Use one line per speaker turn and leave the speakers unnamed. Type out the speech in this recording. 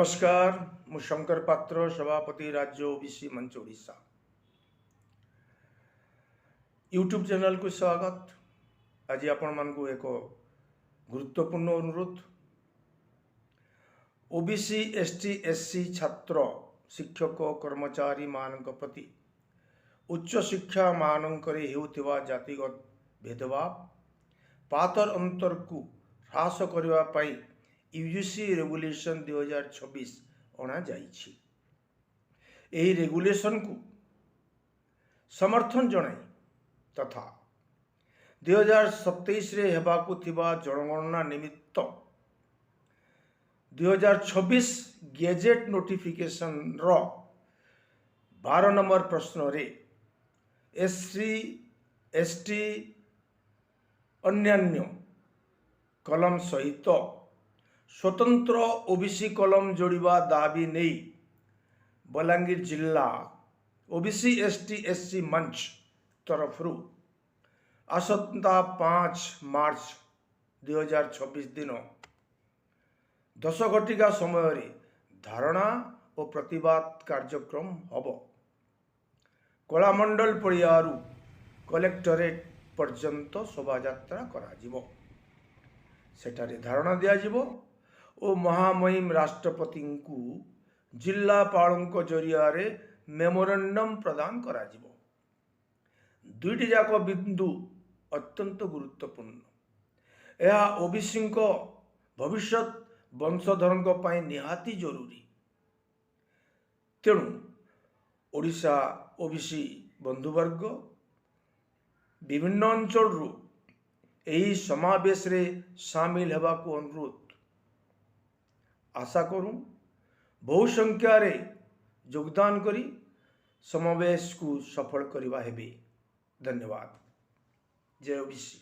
नमस्कार मु शंकर पात्र सभापति राज्य ओबीसी मंच ओडिशा यूट्यूब चैनल को स्वागत। आज आपण मान को एक गुरुत्वपूर्ण अनुरोध। ओबीसी एसटी एससी छात्र शिक्षक कर्मचारी मान प्रति उच्च शिक्षा मानकरे हेउथिबा जातिगत भेदभाव पातर अंतर को ह्रास करबा पई यूजीसी रेगुलेशन 2026 अणा जाइछि। एही रेगुलेशन को समर्थन जणाई तथा 2027 रे हेबाकु थिबा जनगणना निमित्त 2026 गेजेट नोटिफिकेशन रो 12 नंबर प्रश्न रे एससी एसटी अन्यान्य कलम सहित स्वतंत्र ओबीसी कलम जोड़िबा दाबी नहीं बलांगीर जिला ओबीसी एसटी एससी मंच तरफ आसंता 5 मार्च 2026 दिन 10 घटिका समय धारणा और प्रतिवाद कार्यक्रम हब। कलामंडल पड़ियारू कलेक्टरेट पर्यंत शोभायात्रा करा सेठारे धारणा दिया जिवो और महामहिम राष्ट्रपति को जिलापाल जरिया मेमोरेंडम प्रदान करा जिवो। दुईटी जाक बिंदु अत्यंत गुरुत्वपूर्ण। यह ओबीसी भविष्य वंशधर निहाती जरूरी। तेणु ओडिशा ओबीसी बंधुवर्ग विभिन्न अंचल यही समावेश रे शामिल हेबा को अनुरोध। आशा करूं बहु संख्या रे योगदान करी समावेश को सफल करिबा हेबे। धन्यवाद। जय ओबीसी।